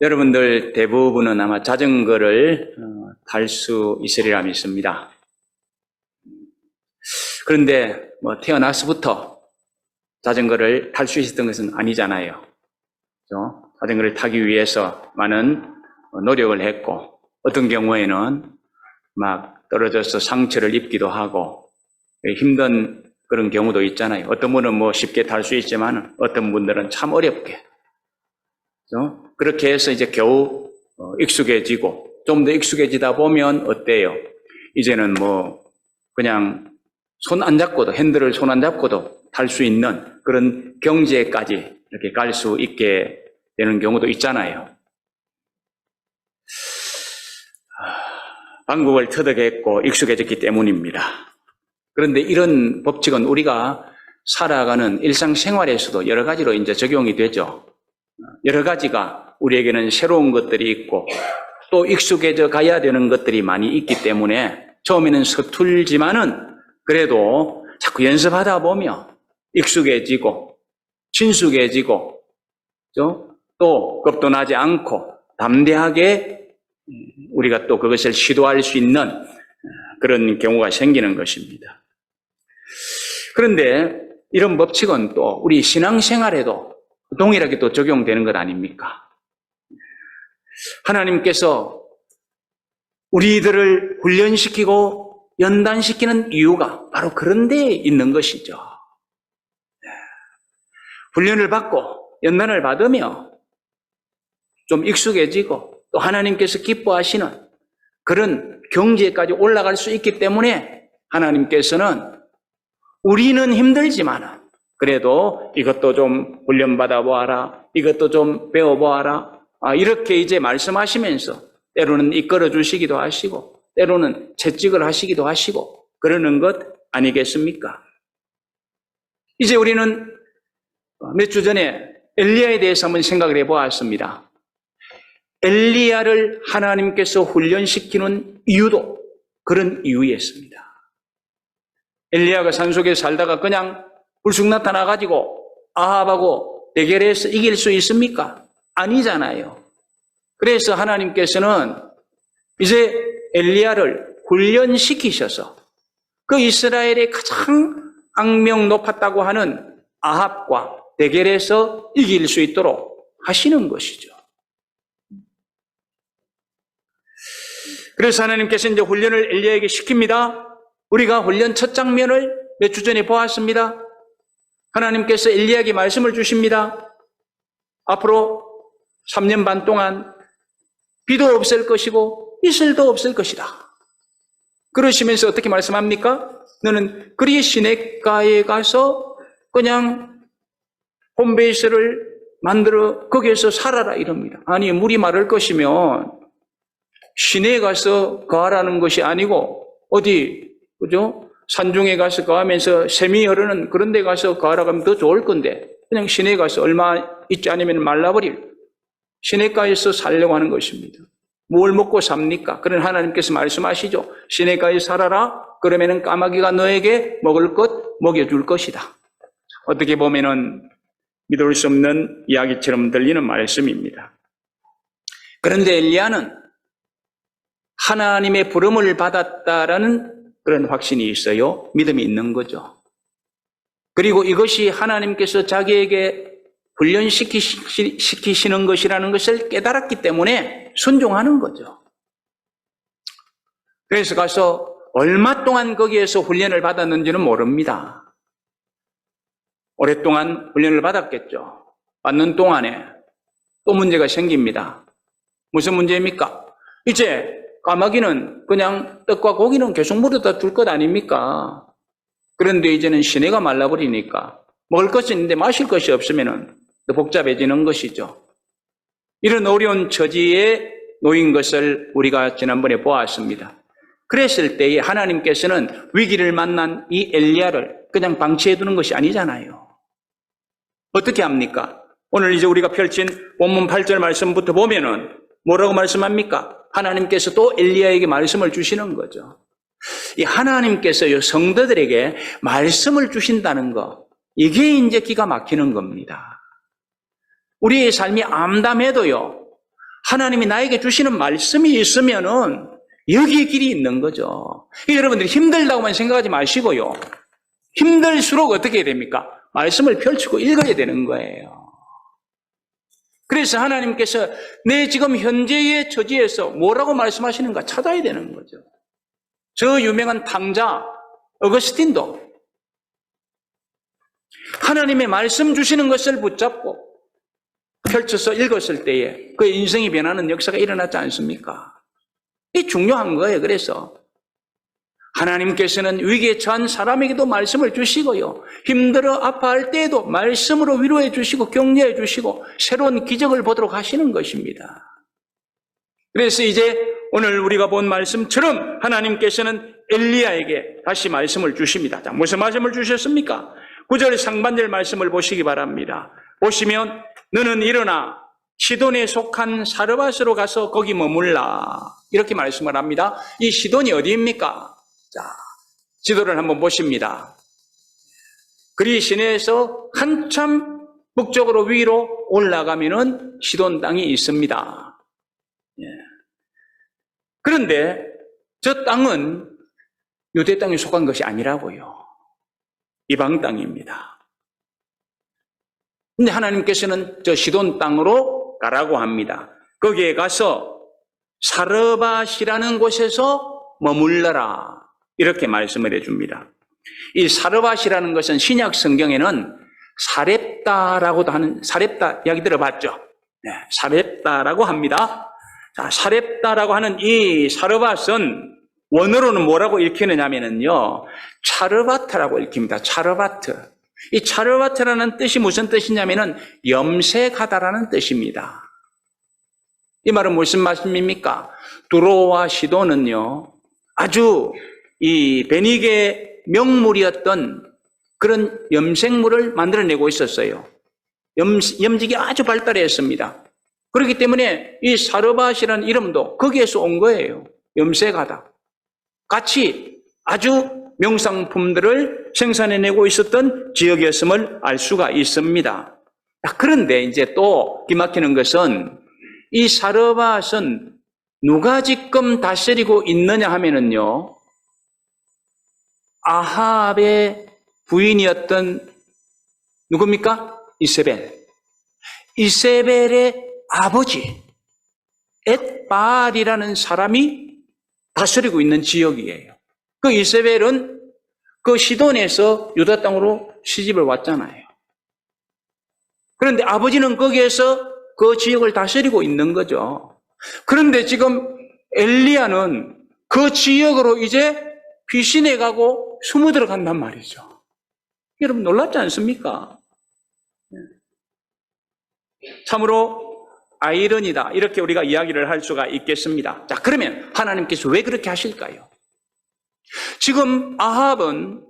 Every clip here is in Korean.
여러분들 대부분은 아마 자전거를 탈 수 있으리라 믿습니다. 그런데 태어나서부터 자전거를 탈 수 있었던 것은 아니잖아요. 그렇죠? 자전거를 타기 위해서 많은 노력을 했고, 어떤 경우에는 막 떨어져서 상처를 입기도 하고 힘든 그런 경우도 있잖아요. 어떤 분은 쉽게 탈 수 있지만 어떤 분들은 참 어렵게. 그렇죠? 그렇게 해서 이제 겨우 익숙해지고, 좀 더 익숙해지다 보면 어때요? 이제는 그냥 손 안 잡고도, 핸들을 손 안 잡고도 탈 수 있는 그런 경지에까지 이렇게 갈 수 있게 되는 경우도 있잖아요. 방법을 터득했고 익숙해졌기 때문입니다. 그런데 이런 법칙은 우리가 살아가는 일상생활에서도 여러 가지로 이제 적용이 되죠. 여러 가지가 우리에게는 새로운 것들이 있고 또 익숙해져 가야 되는 것들이 많이 있기 때문에 처음에는 서툴지만은 그래도 자꾸 연습하다 보면 익숙해지고 친숙해지고 또 겁도 나지 않고 담대하게 우리가 또 그것을 시도할 수 있는 그런 경우가 생기는 것입니다. 그런데 이런 법칙은 또 우리 신앙생활에도 동일하게 또 적용되는 것 아닙니까? 하나님께서 우리들을 훈련시키고 연단시키는 이유가 바로 그런 데에 있는 것이죠. 훈련을 받고 연단을 받으며 좀 익숙해지고 또 하나님께서 기뻐하시는 그런 경지에까지 올라갈 수 있기 때문에 하나님께서는 우리는 힘들지만 그래도 이것도 좀 훈련받아 보아라, 이것도 좀 배워보아라, 이렇게 이제 말씀하시면서 때로는 이끌어 주시기도 하시고 때로는 채찍을 하시기도 하시고 그러는 것 아니겠습니까? 이제 우리는 몇 주 전에 엘리야에 대해서 한번 생각을 해보았습니다. 엘리야를 하나님께서 훈련시키는 이유도 그런 이유였습니다. 엘리야가 산속에 살다가 그냥 불쑥 나타나가지고 아합하고 대결해서 이길 수 있습니까? 아니잖아요. 그래서 하나님께서는 이제 엘리야를 훈련시키셔서 그 이스라엘의 가장 악명 높았다고 하는 아합과 대결해서 이길 수 있도록 하시는 것이죠. 그래서 하나님께서 이제 훈련을 엘리야에게 시킵니다. 우리가 훈련 첫 장면을 몇 주 전에 보았습니다. 하나님께서 엘리야에게 말씀을 주십니다. 앞으로 3년 반 동안 비도 없을 것이고 이슬도 없을 것이다. 그러시면서 어떻게 말씀합니까? 너는 그리 시냇가에 가서 그냥 홈베이스를 만들어 거기에서 살아라 이럽니다. 아니, 물이 마를 것이면 시내에 가서 거하라는 것이 아니고 그죠? 산중에 가서 거하면서 샘이 흐르는 그런 데 가서 거하라고 하면 더 좋을 건데 그냥 시내에 가서 얼마 있지 않으면 말라버릴 시냇가에서 살려고 하는 것입니다. 뭘 먹고 삽니까? 그런 하나님께서 말씀하시죠. 시냇가에 살아라. 그러면은 까마귀가 너에게 먹을 것 먹여줄 것이다. 어떻게 보면은 믿을 수 없는 이야기처럼 들리는 말씀입니다. 그런데 엘리야는 하나님의 부름을 받았다라는 그런 확신이 있어요. 믿음이 있는 거죠. 그리고 이것이 하나님께서 자기에게 훈련시키시는 것이라는 것을 깨달았기 때문에 순종하는 거죠. 그래서 가서 얼마 동안 거기에서 훈련을 받았는지는 모릅니다. 오랫동안 훈련을 받았겠죠. 받는 동안에 또 문제가 생깁니다. 무슨 문제입니까? 이제 까마귀는 그냥 떡과 고기는 계속 물어다 줄 것 아닙니까? 그런데 이제는 시내가 말라버리니까 먹을 것이 있는데 마실 것이 없으면 더 복잡해지는 것이죠. 이런 어려운 처지에 놓인 것을 우리가 지난번에 보았습니다. 그랬을 때에 하나님께서는 위기를 만난 이 엘리야를 그냥 방치해 두는 것이 아니잖아요. 어떻게 합니까? 오늘 이제 우리가 펼친 본문 8절 말씀부터 보면은 뭐라고 말씀합니까? 하나님께서 또 엘리야에게 말씀을 주시는 거죠. 이 하나님께서요, 성도들에게 말씀을 주신다는 거, 이게 이제 기가 막히는 겁니다. 우리의 삶이 암담해도요, 하나님이 나에게 주시는 말씀이 있으면은 여기에 길이 있는 거죠. 여러분들이 힘들다고만 생각하지 마시고요. 힘들수록 어떻게 해야 됩니까? 말씀을 펼치고 읽어야 되는 거예요. 그래서 하나님께서 내 지금 현재의 처지에서 뭐라고 말씀하시는가 찾아야 되는 거죠. 저 유명한 탕자 어거스틴도 하나님의 말씀 주시는 것을 붙잡고 펼쳐서 읽었을 때에 그의 인생이 변하는 역사가 일어났지 않습니까? 이게 중요한 거예요. 그래서 하나님께서는 위기에 처한 사람에게도 말씀을 주시고요. 힘들어 아파할 때에도 말씀으로 위로해 주시고 격려해 주시고 새로운 기적을 보도록 하시는 것입니다. 그래서 이제 오늘 우리가 본 말씀처럼 하나님께서는 엘리야에게 다시 말씀을 주십니다. 자, 무슨 말씀을 주셨습니까? 9절 상반절 말씀을 보시기 바랍니다. 보시면 너는 일어나 시돈에 속한 사르밧으로 가서 거기 머물라 이렇게 말씀을 합니다. 이 시돈이 어디입니까? 자, 지도를 한번 보십니다. 그리 시내에서 한참 북쪽으로 위로 올라가면은 시돈 땅이 있습니다. 예. 그런데 저 땅은 유대 땅에 속한 것이 아니라고요. 이방 땅입니다. 근데 하나님께서는 저 시돈 땅으로 가라고 합니다. 거기에 가서 사르밧이라는 곳에서 머물러라. 이렇게 말씀을 해줍니다. 이 사르밧이라는 것은 신약 성경에는 사렙다라고도 하는, 사렙다 이야기 들어봤죠? 네, 사렙다라고 합니다. 자, 사렙다라고 하는 이 사르밧은 원어로는 뭐라고 읽히느냐면요, 차르바트라고 읽힙니다. 차르바트. 이 차르바트라는 뜻이 무슨 뜻이냐면은 염색하다라는 뜻입니다. 이 말은 무슨 말씀입니까? 두로와 시돈은요, 아주 이 베니게 명물이었던 그런 염색물을 만들어내고 있었어요. 염직이 아주 발달했습니다. 그렇기 때문에 이 사르밧이라는 이름도 거기에서 온 거예요. 염색하다. 같이 아주 명상품들을 생산해내고 있었던 지역이었음을 알 수가 있습니다. 그런데 이제 또 기막히는 것은 이 사르밧은 누가 지금 다스리고 있느냐 하면은요, 아합의 부인이었던 누굽니까? 이세벨. 이세벨의 아버지 엣바알이라는 사람이 다스리고 있는 지역이에요. 그 이세벨은 그 시돈에서 유다 땅으로 시집을 왔잖아요. 그런데 아버지는 거기에서 그 지역을 다스리고 있는 거죠. 그런데 지금 엘리야는 그 지역으로 이제 피신해 가고 숨어 들어간단 말이죠. 여러분 놀랍지 않습니까? 참으로 아이러니다. 이렇게 우리가 이야기를 할 수가 있겠습니다. 자, 그러면 하나님께서 왜 그렇게 하실까요? 지금 아합은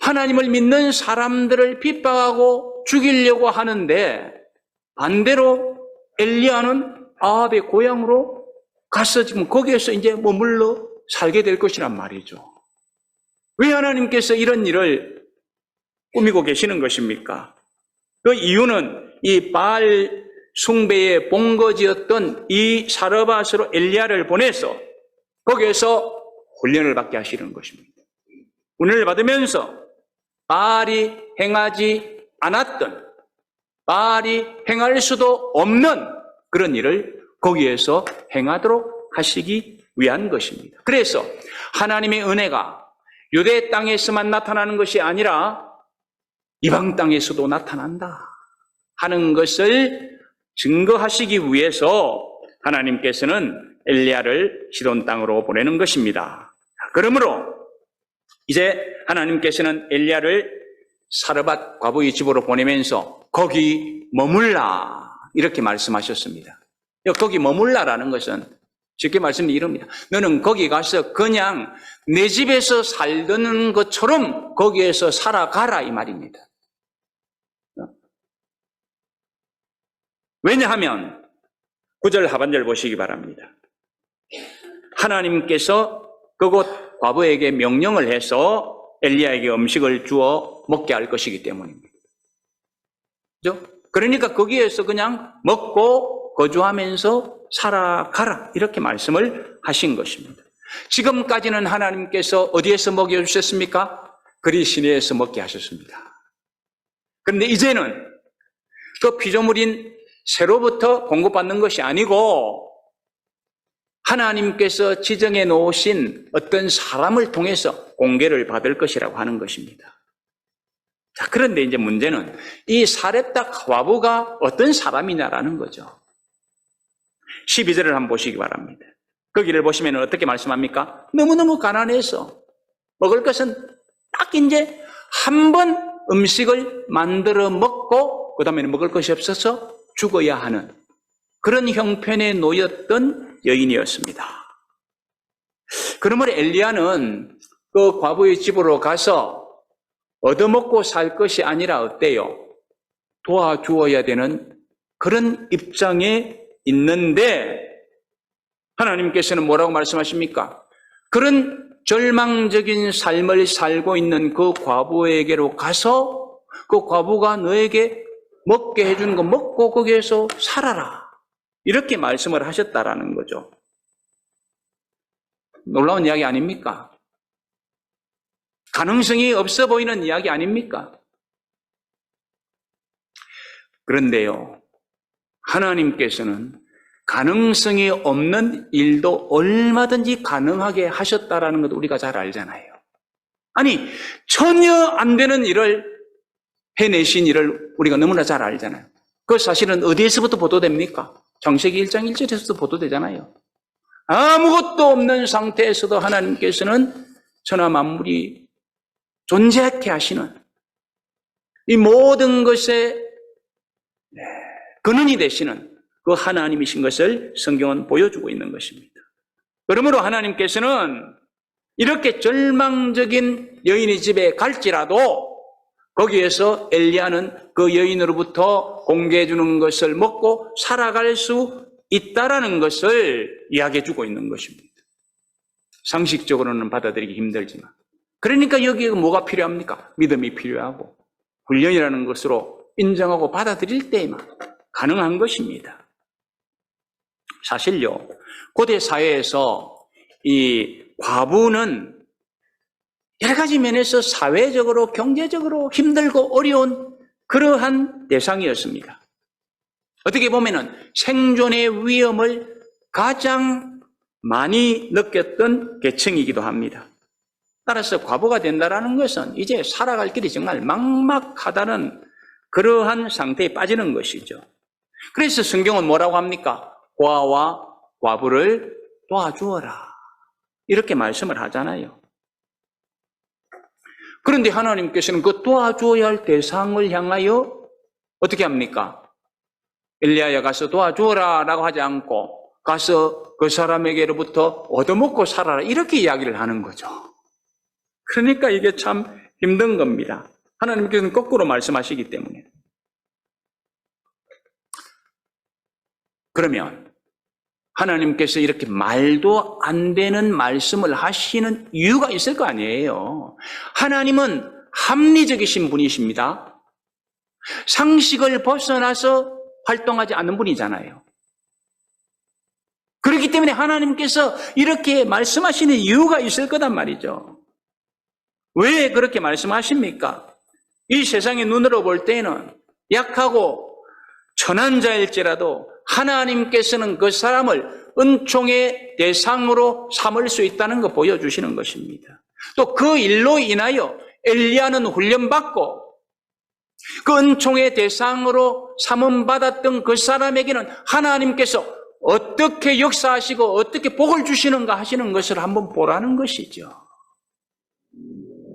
하나님을 믿는 사람들을 핍박하고 죽이려고 하는데 반대로 엘리야는 아합의 고향으로 가서 지금 거기에서 이제 머물러 살게 될 것이란 말이죠. 왜 하나님께서 이런 일을 꾸미고 계시는 것입니까? 그 이유는 이 바알 숭배의 본거지였던 이 사르밧으로 엘리야를 보내서 거기에서 훈련을 받게 하시는 것입니다. 훈련을 받으면서 바알이 행하지 않았던, 바알이 행할 수도 없는 그런 일을 거기에서 행하도록 하시기 위한 것입니다. 그래서 하나님의 은혜가 유대 땅에서만 나타나는 것이 아니라 이방 땅에서도 나타난다 하는 것을 증거하시기 위해서 하나님께서는 엘리야를 시돈 땅으로 보내는 것입니다. 그러므로 이제 하나님께서는 엘리야를 사르밧 과부의 집으로 보내면서 거기 머물라 이렇게 말씀하셨습니다. 거기 머물라라는 것은 쉽게 말씀드리면 이럽니다. 너는 거기 가서 그냥 내 집에서 살던 것처럼 거기에서 살아가라 이 말입니다. 왜냐하면 9절 하반절 보시기 바랍니다. 하나님께서 그곳 과부에게 명령을 해서 엘리야에게 음식을 주어 먹게 할 것이기 때문입니다. 그죠? 그러니까 거기에서 그냥 먹고 거주하면서 살아가라 이렇게 말씀을 하신 것입니다. 지금까지는 하나님께서 어디에서 먹여주셨습니까? 그리시네에서 먹게 하셨습니다. 그런데 이제는 그 피조물인 새로부터 공급받는 것이 아니고 하나님께서 지정해 놓으신 어떤 사람을 통해서 공개를 받을 것이라고 하는 것입니다. 자, 그런데 이제 문제는 이 사렙다 과부가 어떤 사람이냐라는 거죠. 12절을 한번 보시기 바랍니다. 거기를 보시면 어떻게 말씀합니까? 너무너무 가난해서 먹을 것은 딱 이제 한 번 음식을 만들어 먹고 그 다음에는 먹을 것이 없어서 죽어야 하는 그런 형편에 놓였던 여인이었습니다. 그러므로 엘리야는 그 과부의 집으로 가서 얻어먹고 살 것이 아니라 어때요? 도와주어야 되는 그런 입장에 있는데 하나님께서는 뭐라고 말씀하십니까? 그런 절망적인 삶을 살고 있는 그 과부에게로 가서 그 과부가 너에게 먹게 해주는 거 먹고 거기에서 살아라. 이렇게 말씀을 하셨다라는 거죠. 놀라운 이야기 아닙니까? 가능성이 없어 보이는 이야기 아닙니까? 그런데요, 하나님께서는 가능성이 없는 일도 얼마든지 가능하게 하셨다라는 것도 우리가 잘 알잖아요. 아니, 전혀 안 되는 일을 해내신 일을 우리가 너무나 잘 알잖아요. 그 사실은 어디에서부터 보도됩니까? 창세기 1장 1절에서도 보도되잖아요. 아무것도 없는 상태에서도 하나님께서는 천하 만물이 존재하게 하시는 이 모든 것의 근원이 되시는 그 하나님이신 것을 성경은 보여주고 있는 것입니다. 그러므로 하나님께서는 이렇게 절망적인 여인의 집에 갈지라도 거기에서 엘리야는 그 여인으로부터 공개해 주는 것을 먹고 살아갈 수 있다라는 것을 이야기해 주고 있는 것입니다. 상식적으로는 받아들이기 힘들지만. 그러니까 여기에 뭐가 필요합니까? 믿음이 필요하고 훈련이라는 것으로 인정하고 받아들일 때에만 가능한 것입니다. 사실요, 고대 사회에서 이 과부는 여러 가지 면에서 사회적으로, 경제적으로 힘들고 어려운 그러한 대상이었습니다. 어떻게 보면은 생존의 위험을 가장 많이 느꼈던 계층이기도 합니다. 따라서 과부가 된다는 것은 이제 살아갈 길이 정말 막막하다는 그러한 상태에 빠지는 것이죠. 그래서 성경은 뭐라고 합니까? 고아와 과부를 도와주어라. 이렇게 말씀을 하잖아요. 그런데 하나님께서는 그 도와줘야 할 대상을 향하여 어떻게 합니까? 엘리야야 가서 도와주어라 라고 하지 않고 가서 그 사람에게로부터 얻어먹고 살아라 이렇게 이야기를 하는 거죠. 그러니까 이게 참 힘든 겁니다. 하나님께서는 거꾸로 말씀하시기 때문에. 그러면 하나님께서 이렇게 말도 안 되는 말씀을 하시는 이유가 있을 거 아니에요. 하나님은 합리적이신 분이십니다. 상식을 벗어나서 활동하지 않는 분이잖아요. 그렇기 때문에 하나님께서 이렇게 말씀하시는 이유가 있을 거단 말이죠. 왜 그렇게 말씀하십니까? 이 세상의 눈으로 볼 때는 약하고 천한 자일지라도 하나님께서는 그 사람을 은총의 대상으로 삼을 수 있다는 거 보여주시는 것입니다. 또 그 일로 인하여 엘리야는 훈련받고 그 은총의 대상으로 삼음받았던 그 사람에게는 하나님께서 어떻게 역사하시고 어떻게 복을 주시는가 하시는 것을 한번 보라는 것이죠.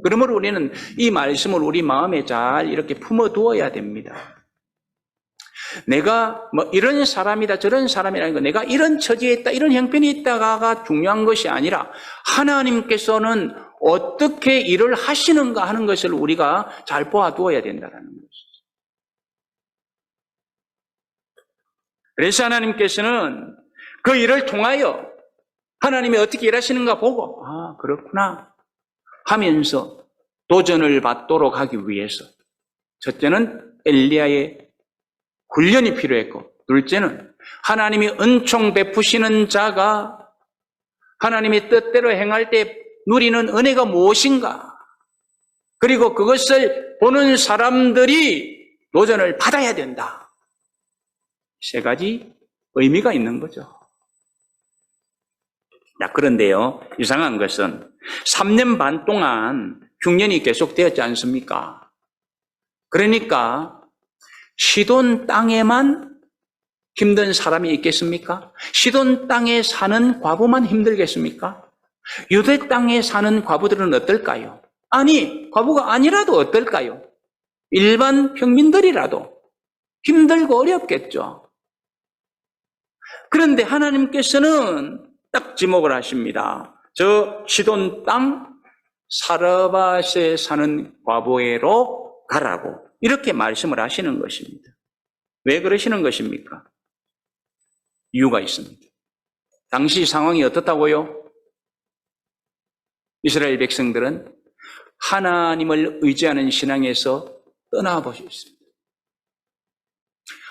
그러므로 우리는 이 말씀을 우리 마음에 잘 이렇게 품어두어야 됩니다. 내가 뭐 이런 사람이다 저런 사람이라는 거, 내가 이런 처지에 있다 이런 형편이 있다가 중요한 것이 아니라 하나님께서는 어떻게 일을 하시는가 하는 것을 우리가 잘 보아두어야 된다는 것이죠. 그래서 하나님께서는 그 일을 통하여 하나님이 어떻게 일하시는가 보고 아 그렇구나 하면서 도전을 받도록 하기 위해서 첫째는 엘리야의 훈련이 필요했고, 둘째는 하나님이 은총 베푸시는 자가 하나님의 뜻대로 행할 때 누리는 은혜가 무엇인가? 그리고 그것을 보는 사람들이 도전을 받아야 된다. 세 가지 의미가 있는 거죠. 자, 그런데요, 이상한 것은 3년 반 동안 흉년이 계속되었지 않습니까? 그러니까 시돈 땅에만 힘든 사람이 있겠습니까? 시돈 땅에 사는 과부만 힘들겠습니까? 유대 땅에 사는 과부들은 어떨까요? 아니, 과부가 아니라도 어떨까요? 일반 평민들이라도 힘들고 어렵겠죠. 그런데 하나님께서는 딱 지목을 하십니다. 저 시돈 땅 사르밧에 사는 과부에로 가라고 이렇게 말씀을 하시는 것입니다. 왜 그러시는 것입니까? 이유가 있습니다. 당시 상황이 어떻다고요? 이스라엘 백성들은 하나님을 의지하는 신앙에서 떠나버렸습니다.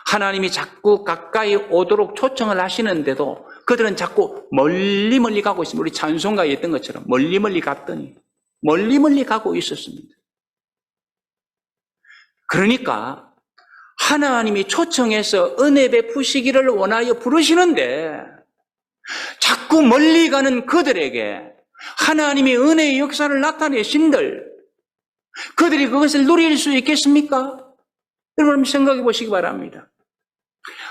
하나님이 자꾸 가까이 오도록 초청을 하시는데도 그들은 자꾸 멀리 가고 있습니다. 우리 찬송가에 있던 것처럼 멀리 갔더니 멀리 가고 있었습니다. 그러니까 하나님이 초청해서 은혜 베푸시기를 원하여 부르시는데 자꾸 멀리 가는 그들에게 하나님의 은혜의 역사를 나타내신들 그들이 그것을 누릴 수 있겠습니까? 여러분 생각해 보시기 바랍니다.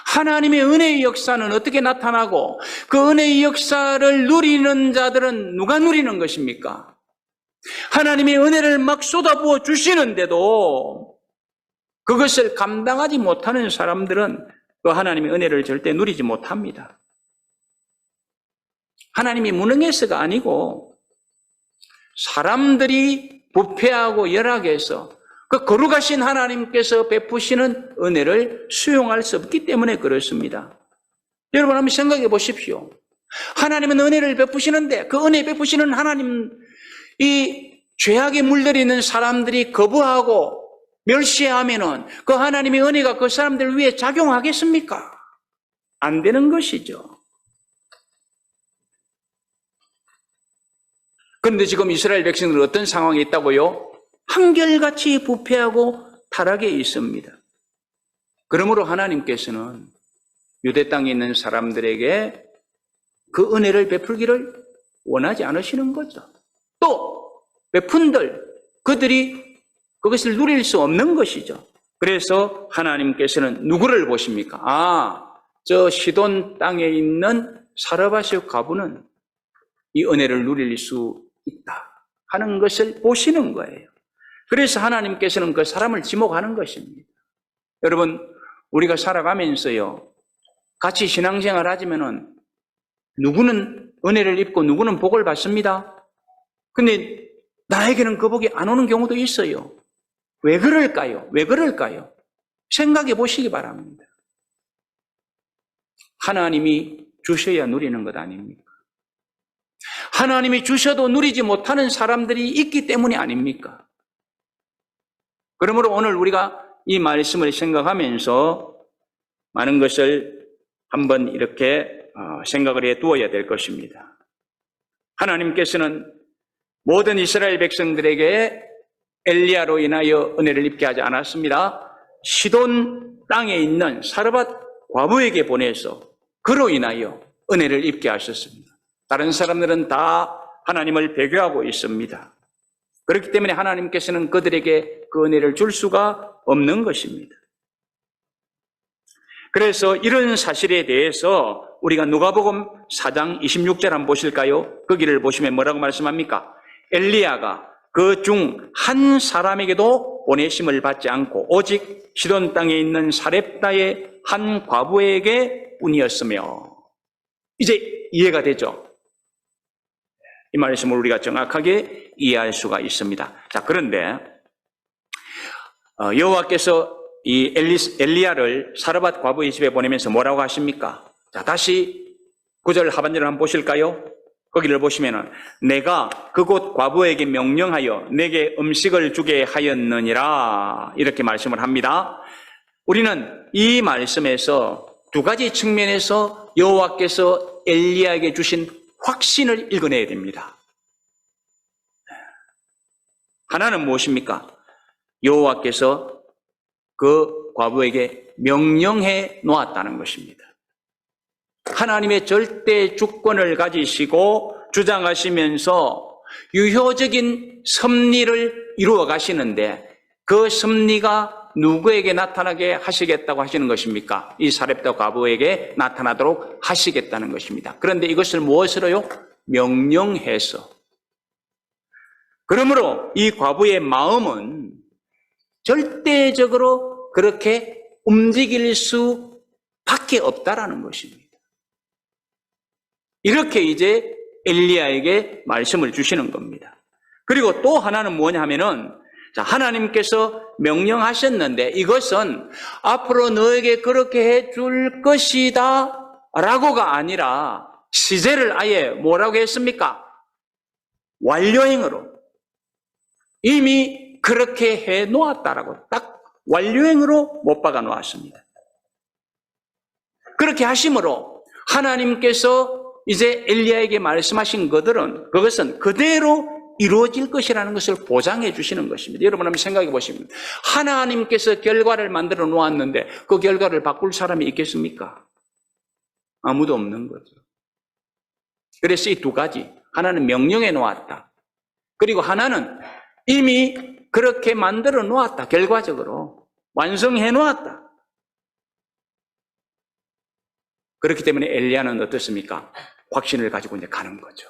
하나님의 은혜의 역사는 어떻게 나타나고 그 은혜의 역사를 누리는 자들은 누가 누리는 것입니까? 하나님의 은혜를 막 쏟아부어 주시는데도 그것을 감당하지 못하는 사람들은 그 하나님의 은혜를 절대 누리지 못합니다. 하나님이 무능해서가 아니고 사람들이 부패하고 열악해서 그 거룩하신 하나님께서 베푸시는 은혜를 수용할 수 없기 때문에 그렇습니다. 여러분 한번 생각해 보십시오. 하나님은 은혜를 베푸시는데 그 은혜 베푸시는 하나님 이 죄악에 물들어 있는 사람들이 거부하고 멸시하면은 그 하나님의 은혜가 그 사람들 위해 작용하겠습니까? 안 되는 것이죠. 그런데 지금 이스라엘 백성들은 어떤 상황에 있다고요? 한결같이 부패하고 타락해 있습니다. 그러므로 하나님께서는 유대 땅에 있는 사람들에게 그 은혜를 베풀기를 원하지 않으시는 거죠. 또 베푼들 그들이 그것을 누릴 수 없는 것이죠. 그래서 하나님께서는 누구를 보십니까? 저 시돈 땅에 있는 사르밧의 과부는 이 은혜를 누릴 수 있다 하는 것을 보시는 거예요. 그래서 하나님께서는 그 사람을 지목하는 것입니다. 여러분, 우리가 살아가면서요, 같이 신앙생활 하지만은 누구는 은혜를 입고 누구는 복을 받습니다. 근데 나에게는 그 복이 안 오는 경우도 있어요. 왜 그럴까요? 왜 그럴까요? 생각해 보시기 바랍니다. 하나님이 주셔야 누리는 것 아닙니까? 하나님이 주셔도 누리지 못하는 사람들이 있기 때문이 아닙니까? 그러므로 오늘 우리가 이 말씀을 생각하면서 많은 것을 한번 이렇게 생각을 해 두어야 될 것입니다. 하나님께서는 모든 이스라엘 백성들에게 엘리야로 인하여 은혜를 입게 하지 않았습니다. 시돈 땅에 있는 사르밧 과부에게 보내서 그로 인하여 은혜를 입게 하셨습니다. 다른 사람들은 다 하나님을 배교하고 있습니다. 그렇기 때문에 하나님께서는 그들에게 그 은혜를 줄 수가 없는 것입니다. 그래서 이런 사실에 대해서 우리가 누가복음 4장 26절 한번 보실까요? 거기를 보시면 뭐라고 말씀합니까? 엘리야가 그 중 한 사람에게도 보내심을 받지 않고 오직 시돈 땅에 있는 사렙다의 한 과부에게 뿐이었으며. 이제 이해가 되죠? 이 말씀을 우리가 정확하게 이해할 수가 있습니다. 자, 그런데 여호와께서 이 엘리야를 사르밧 과부의 집에 보내면서 뭐라고 하십니까? 자, 다시 9절 하반절을 한번 보실까요? 거기를 보시면은 내가 그곳 과부에게 명령하여 내게 음식을 주게 하였느니라 이렇게 말씀을 합니다. 우리는 이 말씀에서 두 가지 측면에서 여호와께서 엘리야에게 주신 확신을 읽어내야 됩니다. 하나는 무엇입니까? 여호와께서 그 과부에게 명령해 놓았다는 것입니다. 하나님의 절대 주권을 가지시고 주장하시면서 유효적인 섭리를 이루어 가시는데 그 섭리가 누구에게 나타나게 하시겠다고 하시는 것입니까? 이 사렙다 과부에게 나타나도록 하시겠다는 것입니다. 그런데 이것을 무엇으로요? 명령해서. 그러므로 이 과부의 마음은 절대적으로 그렇게 움직일 수밖에 없다라는 것입니다. 이렇게 이제 엘리야에게 말씀을 주시는 겁니다. 그리고 또 하나는 뭐냐 하면은 하나님께서 명령하셨는데 이것은 앞으로 너에게 그렇게 해줄 것이다 라고가 아니라 시제를 아예 뭐라고 했습니까? 완료행으로 이미 그렇게 해 놓았다라고 딱 완료행으로 못 박아 놓았습니다. 그렇게 하심으로 하나님께서 이제 엘리야에게 말씀하신 그것은 그대로 이루어질 것이라는 것을 보장해 주시는 것입니다. 여러분 한번 생각해 보시면 하나님께서 결과를 만들어 놓았는데 그 결과를 바꿀 사람이 있겠습니까? 아무도 없는 거죠. 그래서 이 두 가지, 하나는 명령해 놓았다. 그리고 하나는 이미 그렇게 만들어 놓았다. 결과적으로 완성해 놓았다. 그렇기 때문에 엘리야는 어떻습니까? 확신을 가지고 이제 가는 거죠.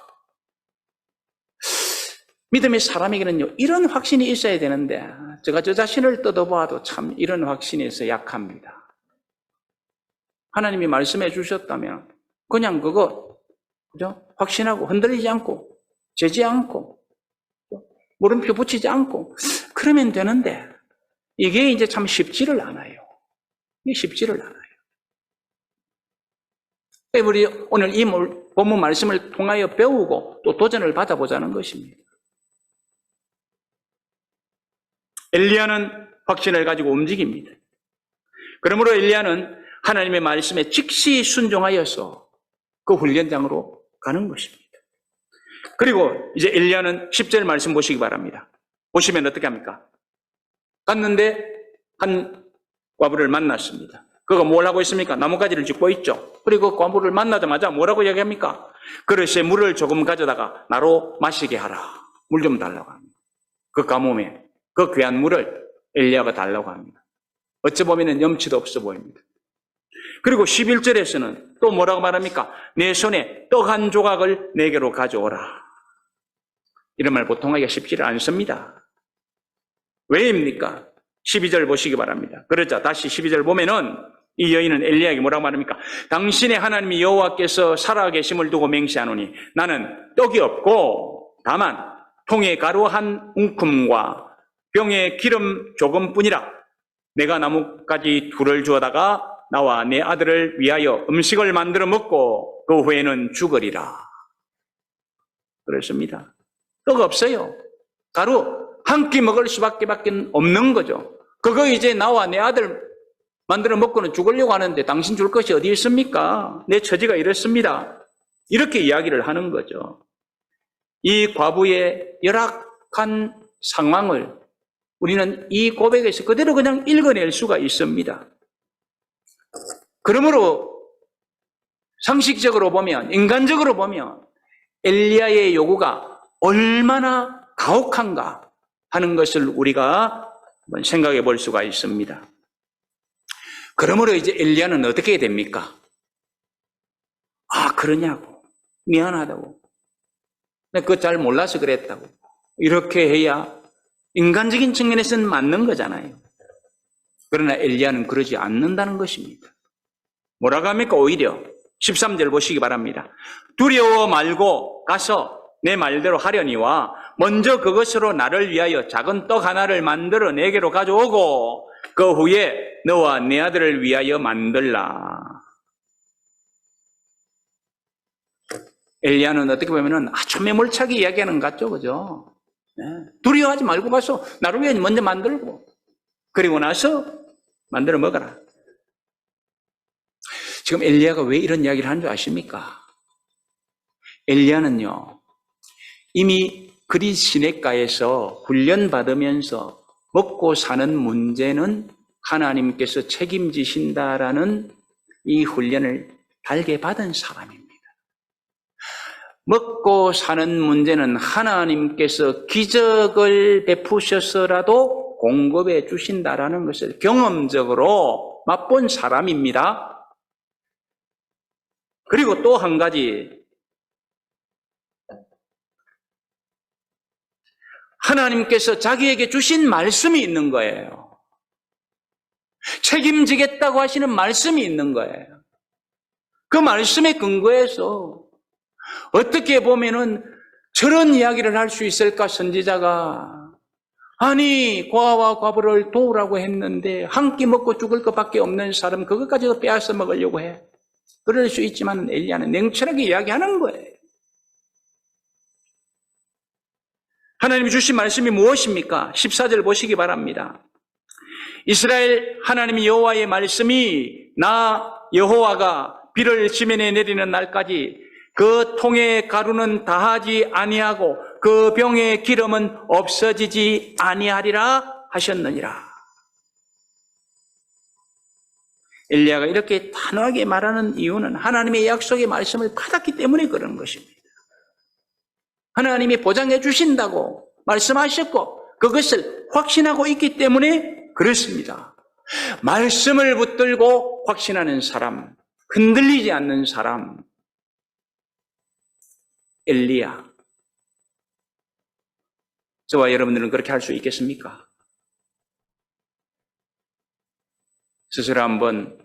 믿음의 사람에게는요, 이런 확신이 있어야 되는데, 제가 저 자신을 떠도봐도 참 이런 확신이 있어 약합니다. 하나님이 말씀해 주셨다면, 그냥 그거, 그죠? 확신하고 흔들리지 않고, 재지 않고, 물음표 붙이지 않고, 그러면 되는데, 이게 이제 참 쉽지를 않아요. 이게 쉽지를 않아요. 우리 오늘 이 본문 말씀을 통하여 배우고 또 도전을 받아보자는 것입니다. 엘리야는 확신을 가지고 움직입니다. 그러므로 엘리야는 하나님의 말씀에 즉시 순종하여서 그 훈련장으로 가는 것입니다. 그리고 이제 엘리야는 10절 말씀 보시기 바랍니다. 보시면 어떻게 합니까? 갔는데 한 과부를 만났습니다. 그가 뭘 하고 있습니까? 나뭇가지를 짚고 있죠. 그리고 과부를 만나자마자 뭐라고 이야기합니까? 그릇에 물을 조금 가져다가 나로 마시게 하라. 물 좀 달라고 합니다. 그 가뭄에 그 귀한 물을 엘리야가 달라고 합니다. 어찌 보면 염치도 없어 보입니다. 그리고 11절에서는 또 뭐라고 말합니까? 내 손에 떡 한 조각을 내게로 가져오라. 이런 말 보통 하기가 쉽지를 않습니다. 왜입니까? 12절 보시기 바랍니다. 그러자 다시 12절 보면은 이 여인은 엘리야에게 뭐라고 말합니까? 당신의 하나님 여호와께서 살아계심을 두고 맹세하노니 나는 떡이 없고 다만 통에 가루 한 움큼과 병에 기름 조금뿐이라. 내가 나뭇가지 둘을 주어다가 나와 내 아들을 위하여 음식을 만들어 먹고 그 후에는 죽으리라. 그렇습니다. 떡 없어요. 가루 한 끼 먹을 수밖에 없는 거죠. 그거 이제 나와 내 아들 만들어 먹고는 죽으려고 하는데 당신 줄 것이 어디 있습니까? 내 처지가 이렇습니다. 이렇게 이야기를 하는 거죠. 이 과부의 열악한 상황을 우리는 이 고백에서 그대로 그냥 읽어낼 수가 있습니다. 그러므로 상식적으로 보면, 인간적으로 보면 엘리야의 요구가 얼마나 가혹한가 하는 것을 우리가 한번 생각해 볼 수가 있습니다. 그러므로 이제 엘리야는 어떻게 됩니까? 아, 그러냐고. 미안하다고. 내가 그거 잘 몰라서 그랬다고. 이렇게 해야 인간적인 측면에서는 맞는 거잖아요. 그러나 엘리야는 그러지 않는다는 것입니다. 뭐라고 합니까? 오히려 13절 보시기 바랍니다. 두려워 말고 가서 내 말대로 하려니와 먼저 그것으로 나를 위하여 작은 떡 하나를 만들어 내게로 가져오고 그 후에 너와 내 아들을 위하여 만들라. 엘리야는 어떻게 보면 아주 매몰차게 이야기하는 것 같죠, 그죠? 네. 두려워하지 말고 가서 나를 위해 먼저 만들고 그리고 나서 만들어 먹어라. 지금 엘리야가 왜 이런 이야기를 하는 줄 아십니까? 엘리야는요, 이미 그리 시냇가에서 훈련받으면서 먹고 사는 문제는 하나님께서 책임지신다라는 이 훈련을 달게 받은 사람입니다. 먹고 사는 문제는 하나님께서 기적을 베푸셔서라도 공급해 주신다라는 것을 경험적으로 맛본 사람입니다. 그리고 또 한 가지, 하나님께서 자기에게 주신 말씀이 있는 거예요. 책임지겠다고 하시는 말씀이 있는 거예요. 그 말씀에 근거해서 어떻게 보면은 저런 이야기를 할 수 있을까, 선지자가. 아니, 과와 과부를 도우라고 했는데 한 끼 먹고 죽을 것밖에 없는 사람 그것까지도 빼앗아 먹으려고 해. 그럴 수 있지만 엘리야는 냉철하게 이야기하는 거예요. 하나님이 주신 말씀이 무엇입니까? 14절 보시기 바랍니다. 이스라엘 하나님 여호와의 말씀이 나 여호와가 비를 지면에 내리는 날까지 그 통의 가루는 다하지 아니하고 그 병의 기름은 없어지지 아니하리라 하셨느니라. 엘리야가 이렇게 단호하게 말하는 이유는 하나님의 약속의 말씀을 받았기 때문에 그런 것입니다. 하나님이 보장해 주신다고 말씀하셨고 그것을 확신하고 있기 때문에 그렇습니다. 말씀을 붙들고 확신하는 사람, 흔들리지 않는 사람, 엘리야. 저와 여러분들은 그렇게 할 수 있겠습니까? 스스로 한번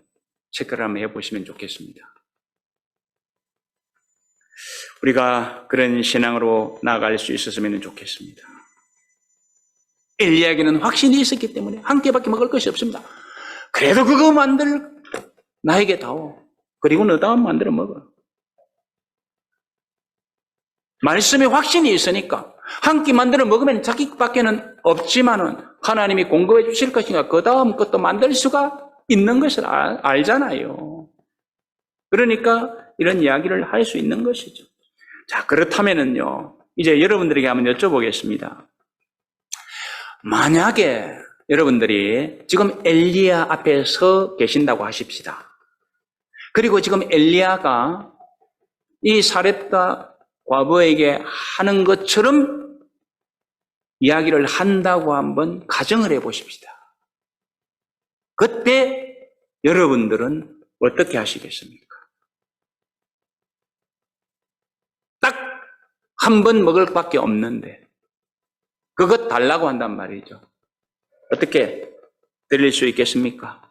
체크를 한번 해보시면 좋겠습니다. 우리가 그런 신앙으로 나아갈 수 있었으면 좋겠습니다. 엘리야에게는 확신이 있었기 때문에 한 개밖에 먹을 것이 없습니다. 그래도 그거 만들 나에게 다오. 그리고 너 다음 만들어 먹어. 말씀에 확신이 있으니까 한 끼 만들어 먹으면 자기밖에는 없지만은 하나님이 공급해 주실 것인가 그 다음 것도 만들 수가 있는 것을 알잖아요. 그러니까 이런 이야기를 할 수 있는 것이죠. 자, 그렇다면은요, 이제 여러분들에게 한번 여쭤보겠습니다. 만약에 여러분들이 지금 엘리야 앞에 서 계신다고 하십시다. 그리고 지금 엘리야가 이 사렙다 과부에게 하는 것처럼 이야기를 한다고 한번 가정을 해보십시다. 그때 여러분들은 어떻게 하시겠습니까? 딱 한 번 먹을 밖에 없는데 그것 달라고 한단 말이죠. 어떻게 드릴 수 있겠습니까?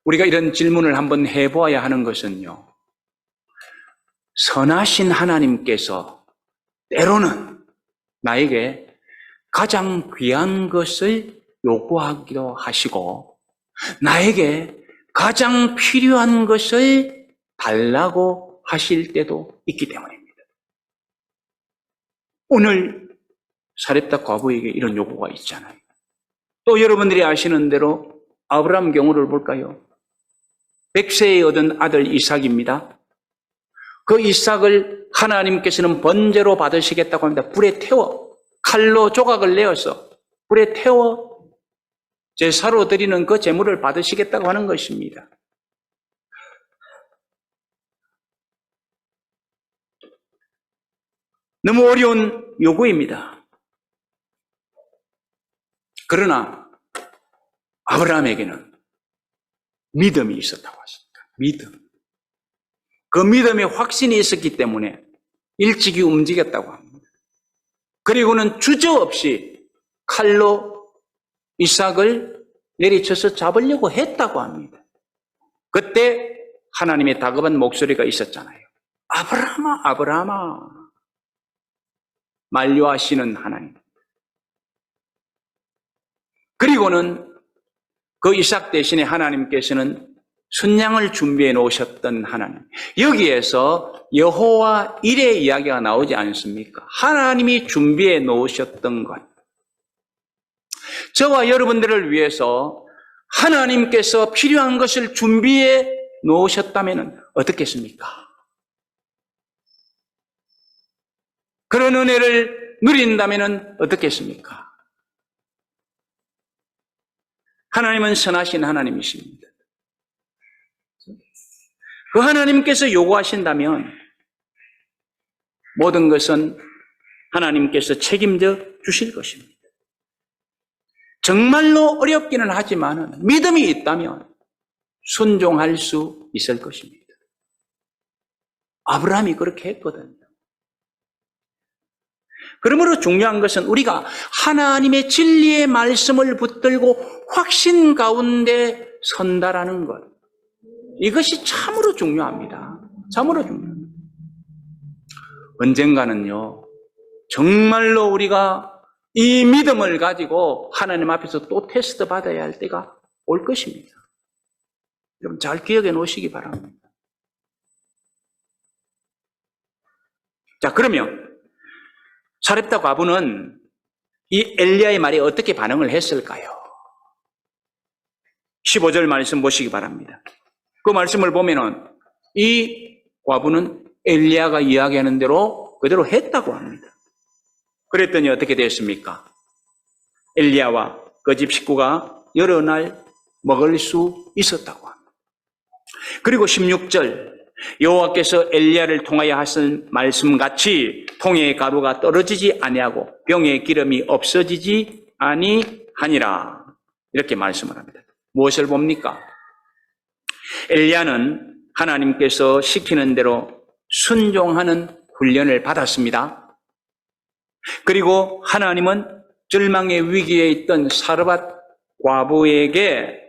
우리가 이런 질문을 한번 해보아야 하는 것은요, 선하신 하나님께서 때로는 나에게 가장 귀한 것을 요구하기도 하시고 나에게 가장 필요한 것을 달라고 하실 때도 있기 때문입니다. 오늘 사렙다 과부에게 이런 요구가 있잖아요. 또 여러분들이 아시는 대로 아브라함 경우를 볼까요? 100세에 얻은 아들 이삭입니다. 그 이삭을 하나님께서는 번제로 받으시겠다고 합니다. 불에 태워, 칼로 조각을 내어서 불에 태워 제사로 드리는 그 제물을 받으시겠다고 하는 것입니다. 너무 어려운 요구입니다. 그러나 아브라함에게는 믿음이 있었다고 하십니다. 믿음. 그 믿음에 확신이 있었기 때문에 일찍이 움직였다고 합니다. 그리고는 주저없이 칼로 이삭을 내리쳐서 잡으려고 했다고 합니다. 그때 하나님의 다급한 목소리가 있었잖아요. 아브라함아, 아브라함아. 만류하시는 하나님. 그리고는 그 이삭 대신에 하나님께서는 순양을 준비해 놓으셨던 하나님. 여기에서 여호와 일의 이야기가 나오지 않습니까? 하나님이 준비해 놓으셨던 것. 저와 여러분들을 위해서 하나님께서 필요한 것을 준비해 놓으셨다면 어떻겠습니까? 그런 은혜를 누린다면 어떻겠습니까? 하나님은 선하신 하나님이십니다. 그 하나님께서 요구하신다면 모든 것은 하나님께서 책임져 주실 것입니다. 정말로 어렵기는 하지만 믿음이 있다면 순종할 수 있을 것입니다. 아브라함이 그렇게 했거든요. 그러므로 중요한 것은 우리가 하나님의 진리의 말씀을 붙들고 확신 가운데 선다라는 것. 이것이 참으로 중요합니다. 참으로 중요합니다. 언젠가는요, 정말로 우리가 이 믿음을 가지고 하나님 앞에서 또 테스트 받아야 할 때가 올 것입니다. 여러분 잘 기억해 놓으시기 바랍니다. 자, 그러면 사렙다 과부는 이 엘리야의 말에 어떻게 반응을 했을까요? 15절 말씀 보시기 바랍니다. 그 말씀을 보면은 이 과부는 엘리야가 이야기하는 대로 그대로 했다고 합니다. 그랬더니 어떻게 됐습니까? 엘리야와 그 집 식구가 여러 날 먹을 수 있었다고 합니다. 그리고 16절 여호와께서 엘리야를 통하여 하신 말씀같이 통의 가루가 떨어지지 아니하고 병의 기름이 없어지지 아니하니라 이렇게 말씀을 합니다. 무엇을 봅니까? 엘리야는 하나님께서 시키는 대로 순종하는 훈련을 받았습니다. 그리고 하나님은 절망의 위기에 있던 사르밧 과부에게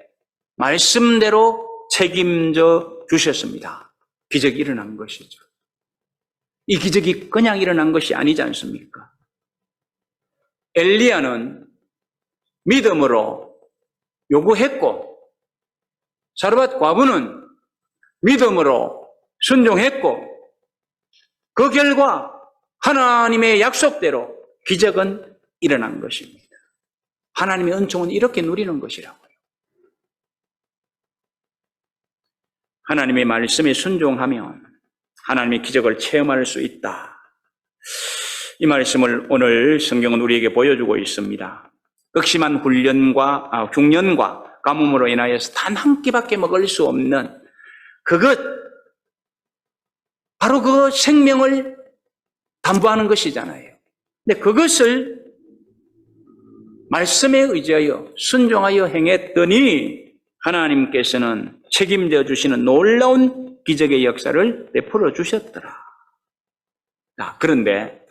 말씀대로 책임져 주셨습니다. 기적이 일어난 것이죠. 이 기적이 그냥 일어난 것이 아니지 않습니까? 엘리야는 믿음으로 요구했고 사르밧 과부는 믿음으로 순종했고 그 결과 하나님의 약속대로 기적은 일어난 것입니다. 하나님의 은총은 이렇게 누리는 것이라고요. 하나님의 말씀에 순종하면 하나님의 기적을 체험할 수 있다. 이 말씀을 오늘 성경은 우리에게 보여주고 있습니다. 극심한 흉년과 가뭄으로 인하여서 단 한 끼밖에 먹을 수 없는 그것, 바로 그 생명을 담보하는 것이잖아요. 근데 그것을 말씀에 의지하여 순종하여 행했더니 하나님께서는 책임져 주시는 놀라운 기적의 역사를 베풀어 주셨더라. 그런데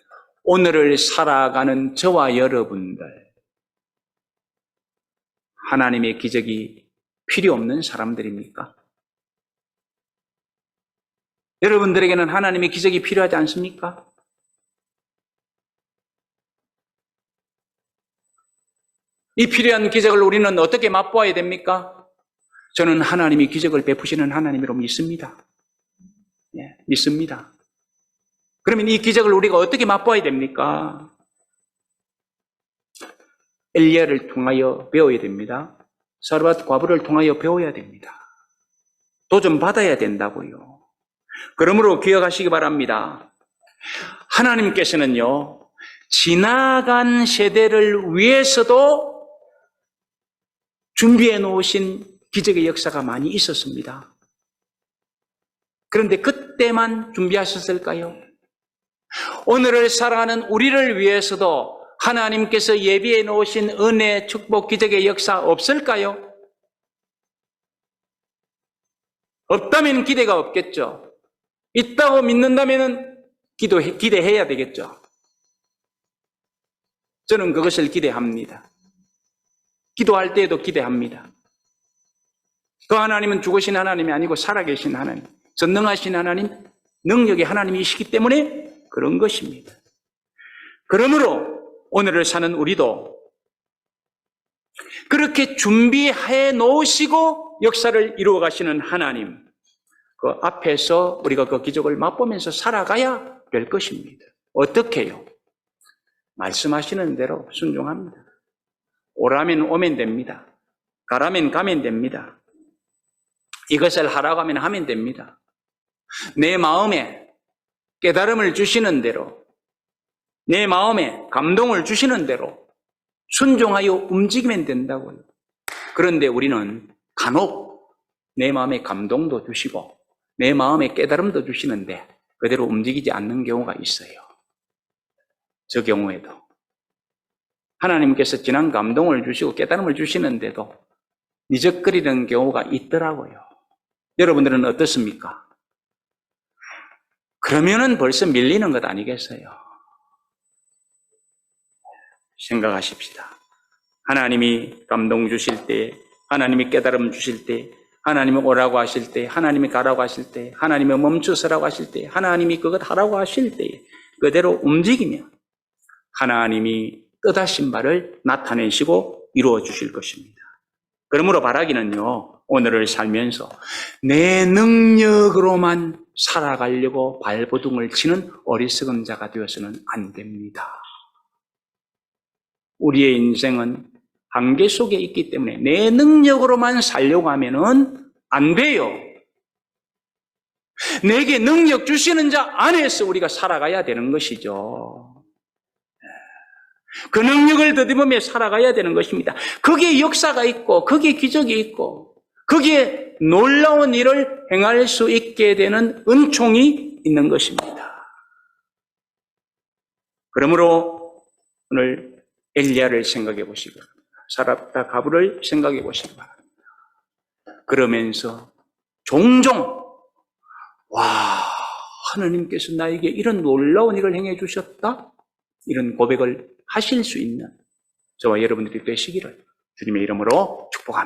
오늘을 살아가는 저와 여러분들, 하나님의 기적이 필요 없는 사람들입니까? 여러분들에게는 하나님의 기적이 필요하지 않습니까? 이 필요한 기적을 우리는 어떻게 맛보아야 됩니까? 저는 하나님이 기적을 베푸시는 하나님으로 믿습니다. 예, 믿습니다. 그러면 이 기적을 우리가 어떻게 맛보아야 됩니까? 엘리야를 통하여 배워야 됩니다. 사르밧 과부를 통하여 배워야 됩니다. 도전 받아야 된다고요. 그러므로 기억하시기 바랍니다. 하나님께서는요, 지나간 세대를 위해서도 준비해 놓으신 기적의 역사가 많이 있었습니다. 그런데 그때만 준비하셨을까요? 오늘을 살아가는 우리를 위해서도 하나님께서 예비해 놓으신 은혜, 축복, 기적의 역사 없을까요? 없다면 기대가 없겠죠. 있다고 믿는다면 기대해야 되겠죠. 저는 그것을 기대합니다. 기도할 때에도 기대합니다. 그 하나님은 죽으신 하나님이 아니고 살아계신 하나님, 전능하신 하나님, 능력의 하나님이시기 때문에 그런 것입니다. 그러므로 오늘을 사는 우리도 그렇게 준비해 놓으시고 역사를 이루어 가시는 하나님, 그 앞에서 우리가 그 기적을 맛보면서 살아가야 될 것입니다. 어떻게 해요? 말씀하시는 대로 순종합니다. 오라면 오면 됩니다. 가라면 가면 됩니다. 이것을 하라고 하면 하면 됩니다. 내 마음에 깨달음을 주시는 대로, 내 마음에 감동을 주시는 대로 순종하여 움직이면 된다고요. 그런데 우리는 간혹 내 마음에 감동도 주시고 내 마음에 깨달음도 주시는데 그대로 움직이지 않는 경우가 있어요. 저 경우에도 하나님께서 진한 감동을 주시고 깨달음을 주시는데도 미적거리는 경우가 있더라고요. 여러분들은 어떻습니까? 그러면은 벌써 밀리는 것 아니겠어요? 생각하십시다. 하나님이 감동 주실 때, 하나님이 깨달음 주실 때, 하나님이 오라고 하실 때, 하나님이 가라고 하실 때, 하나님이 멈추서라고 하실 때, 하나님이 그것 하라고 하실 때 그대로 움직이면 하나님이 뜻하신 바를 나타내시고 이루어 주실 것입니다. 그러므로 바라기는요, 오늘을 살면서 내 능력으로만 살아가려고 발버둥을 치는 어리석은 자가 되어서는 안 됩니다. 우리의 인생은 한계 속에 있기 때문에 내 능력으로만 살려고 하면은 안 돼요. 내게 능력 주시는 자 안에서 우리가 살아가야 되는 것이죠. 그 능력을 더듬으며 살아가야 되는 것입니다. 거기에 역사가 있고 거기에 기적이 있고 거기에 놀라운 일을 행할 수 있게 되는 은총이 있는 것입니다. 그러므로 오늘 엘리야를 생각해 보시고 사랍다 가브를 생각해 보시기 바랍니다. 그러면서 종종 하나님께서 나에게 이런 놀라운 일을 행해 주셨다? 이런 고백을 하실 수 있는 저와 여러분들이 되시기를 주님의 이름으로 축복합니다.